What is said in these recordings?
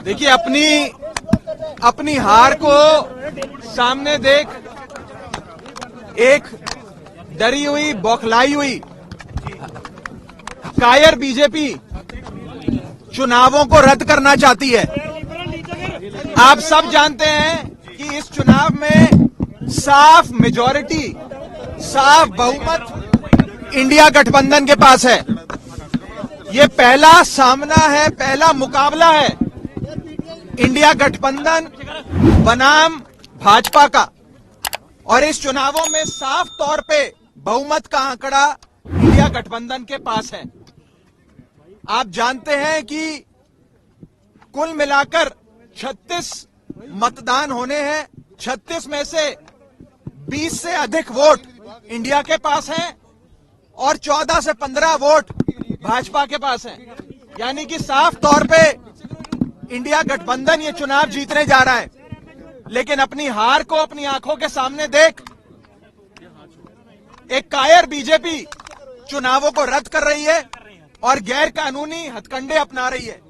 देखिए, अपनी हार को सामने देख एक डरी हुई, बौखलाई हुई, कायर बीजेपी चुनावों को रद्द करना चाहती है। आप सब जानते हैं कि इस चुनाव में साफ मेजॉरिटी, साफ बहुमत इंडिया गठबंधन के पास है। ये पहला सामना है, पहला मुकाबला है इंडिया गठबंधन बनाम भाजपा का, और इस चुनावों में साफ तौर पे बहुमत का आंकड़ा इंडिया गठबंधन के पास है। आप जानते हैं कि कुल मिलाकर 36 मतदान होने हैं। 36 में से 20 से अधिक वोट इंडिया के पास हैं और 14 से 15 वोट भाजपा के पास हैं। यानी कि साफ तौर पे इंडिया गठबंधन ये चुनाव जीतने जा रहा है। लेकिन अपनी हार को अपनी आंखों के सामने देख एक कायर बीजेपी चुनावों को रद्द कर रही है और गैर कानूनी हथकंडे अपना रही है।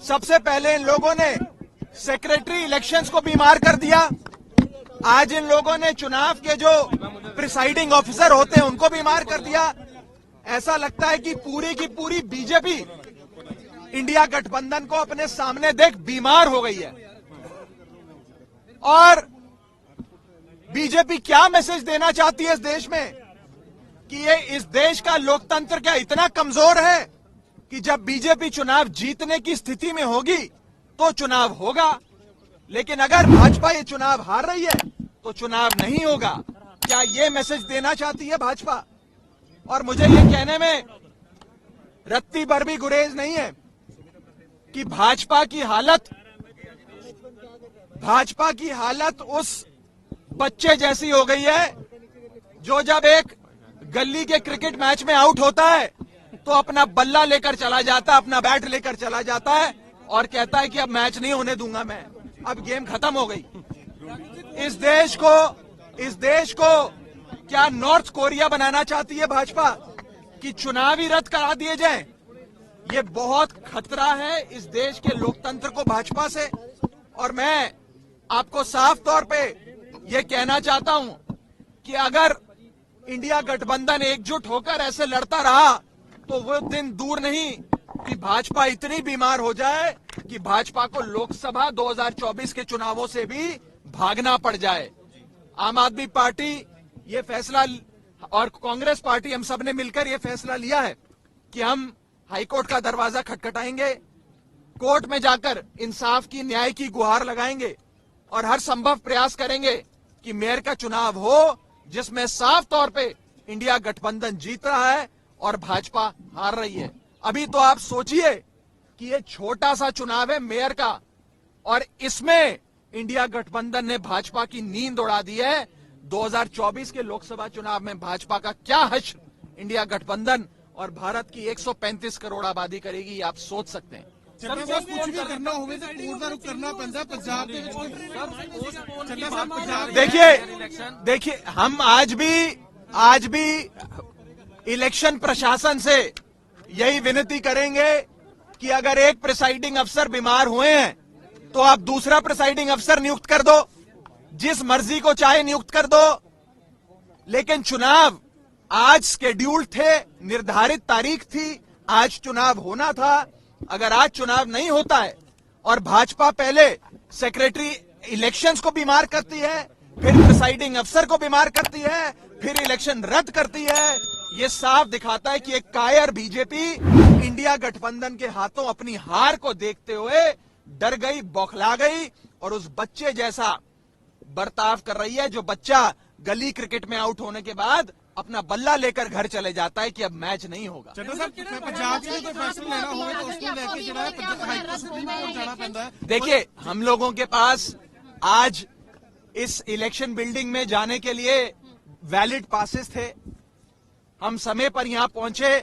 सबसे पहले इन लोगों ने सेक्रेटरी इलेक्शंस को बीमार कर दिया। आज इन लोगों ने चुनाव के जो प्रिसाइडिंग ऑफिसर होते हैं उनको बीमार कर दिया। ऐसा लगता है कि पूरी की पूरी बीजेपी इंडिया गठबंधन को अपने सामने देख बीमार हो गई है। और बीजेपी क्या मैसेज देना चाहती है इस देश में कि ये इस देश का लोकतंत्र क्या इतना कमजोर है कि जब बीजेपी चुनाव जीतने की स्थिति में होगी तो चुनाव होगा, लेकिन अगर भाजपा ये चुनाव हार रही है तो चुनाव नहीं होगा। क्या ये मैसेज देना चाहती है भाजपा? और मुझे ये कहने में रत्ती भर भी गुरेज नहीं है कि भाजपा की हालत उस बच्चे जैसी हो गई है जो जब एक गली के क्रिकेट मैच में आउट होता है तो अपना बल्ला लेकर चला जाता है, अपना बैट लेकर चला जाता है और कहता है कि अब मैच नहीं होने दूंगा मैं, अब गेम खत्म हो गई। इस देश को क्या नॉर्थ कोरिया बनाना चाहती है भाजपा कि चुनाव ही रद्द करा दिए जाएं? ये बहुत खतरा है इस देश के लोकतंत्र को भाजपा से। और मैं आपको साफ तौर पे ये कहना चाहता हूं कि अगर इंडिया गठबंधन एकजुट होकर ऐसे लड़ता रहा तो वो दिन दूर नहीं कि भाजपा इतनी बीमार हो जाए कि भाजपा को लोकसभा 2024 के चुनावों से भी भागना पड़ जाए। आम आदमी पार्टी ये फैसला और कांग्रेस पार्टी, हम सब ने मिलकर ये फैसला लिया है कि हम हाईकोर्ट का दरवाजा खटखटाएंगे, कोर्ट में जाकर इंसाफ की, न्याय की गुहार लगाएंगे और हर संभव प्रयास करेंगे कि मेयर का चुनाव हो जिसमें साफ तौर पे इंडिया गठबंधन जीत रहा है और भाजपा हार रही है। अभी तो आप सोचिए कि ये छोटा सा चुनाव है मेयर का और इसमें इंडिया गठबंधन ने भाजपा की नींद उड़ा दी है। 2024 के लोकसभा चुनाव में भाजपा का क्या हश्र इंडिया गठबंधन और भारत की 135 करोड़ आबादी करेगी, ये आप सोच सकते हैं। कुछ भी करना होवे तो कोर्ट दा रुख करना पैंदा पंजाब दे विच। देखिए हम आज भी इलेक्शन प्रशासन से यही विनती करेंगे कि अगर एक प्रिसाइडिंग अफसर बीमार हुए हैं तो आप दूसरा प्रिसाइडिंग अफसर नियुक्त कर दो, जिस मर्जी को चाहे नियुक्त कर दो। लेकिन चुनाव आज शेड्यूल्ड थे, निर्धारित तारीख थी, आज चुनाव होना था। अगर आज चुनाव नहीं होता है और भाजपा पहले सेक्रेटरी इलेक्शंस को बीमार करती है, फिर प्रिसाइडिंग अफसर को बीमार करती है, फिर इलेक्शन रद्द करती है, ये साफ दिखाता है कि एक कायर बीजेपी इंडिया गठबंधन के हाथों अपनी हार को देखते हुए डर गई, बौखला गई और उस बच्चे जैसा बर्ताव कर रही है जो बच्चा गली क्रिकेट में आउट होने के बाद अपना बल्ला लेकर घर चले जाता है कि अब मैच नहीं होगा। देखिए, हम लोगों के पास आज इस इलेक्शन बिल्डिंग में जाने के लिए वैलिड पासेस थे। हम समय पर यहां पहुंचे,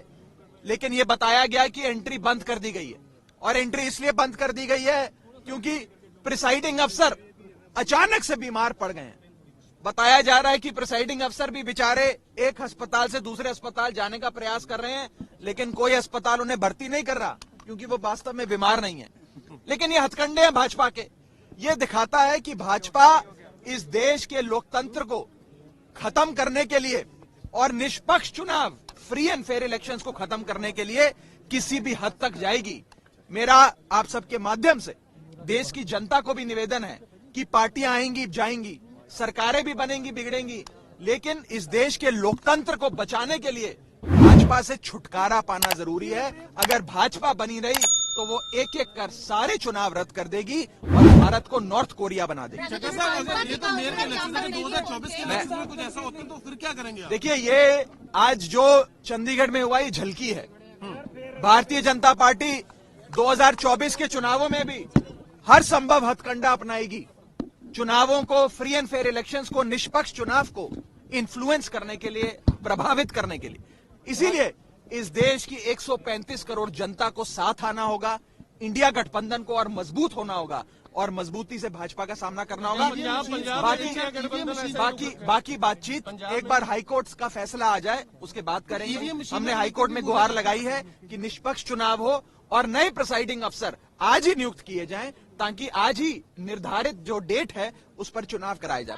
लेकिन यह बताया गया कि एंट्री बंद कर दी गई है। और एंट्री इसलिए बंद कर दी गई है क्योंकि प्रिसाइडिंग अफसर अचानक से बीमार पड़ गए हैं। बताया जा रहा है कि प्रिसाइडिंग अफसर भी बेचारे एक अस्पताल से दूसरे अस्पताल जाने का प्रयास कर रहे हैं, लेकिन कोई अस्पताल उन्हें भर्ती नहीं कर रहा क्योंकि वो वास्तव में बीमार नहीं है, लेकिन ये हथकंडे हैं भाजपा के। ये दिखाता है कि भाजपा इस देश के लोकतंत्र को खत्म करने के लिए और निष्पक्ष चुनाव, फ्री एंड फेयर इलेक्शंस को खत्म करने के लिए किसी भी हद तक जाएगी। मेरा आप सबके माध्यम से देश की जनता को भी निवेदन है कि पार्टियां आएंगी जाएंगी, सरकारें भी बनेंगी बिगड़ेंगी, लेकिन इस देश के लोकतंत्र को बचाने के लिए भाजपा से छुटकारा पाना जरूरी है। अगर भाजपा बनी रही तो वो एक एक कर सारे चुनाव रद्द कर देगी और भारत को नॉर्थ कोरिया बना देगी। जगह साहब, अगर ये तो मेयर के इलेक्शन है, 2024 के इलेक्शन में कुछ ऐसा होता है तो फिर क्या करेंगे आप? देखिए, ये आज जो चंडीगढ़ में हुआ ये झलकी है। भारतीय जनता पार्टी 2024 के चुनावों में भी हर संभव हथकंडा अपनाएगी, चुनावों को, फ्री एंड फेयर इलेक्शंस को, निष्पक्ष चुनाव को इन्फ्लुएंस करने के लिए, प्रभावित करने के लिए। इसीलिए इस देश की 135 करोड़ जनता को साथ आना होगा, इंडिया गठबंधन को और मजबूत होना होगा और मजबूती से भाजपा का सामना करना होगा। बाकी बातचीत एक बार हाईकोर्ट का फैसला आ जाए उसके बाद करेंगे। हमने हाईकोर्ट में गुहार लगाई है कि निष्पक्ष चुनाव हो और नए प्रिसाइडिंग अफसर आज ही नियुक्त किए जाएं, ताकि आज ही निर्धारित जो डेट है उस पर चुनाव कराए जाए।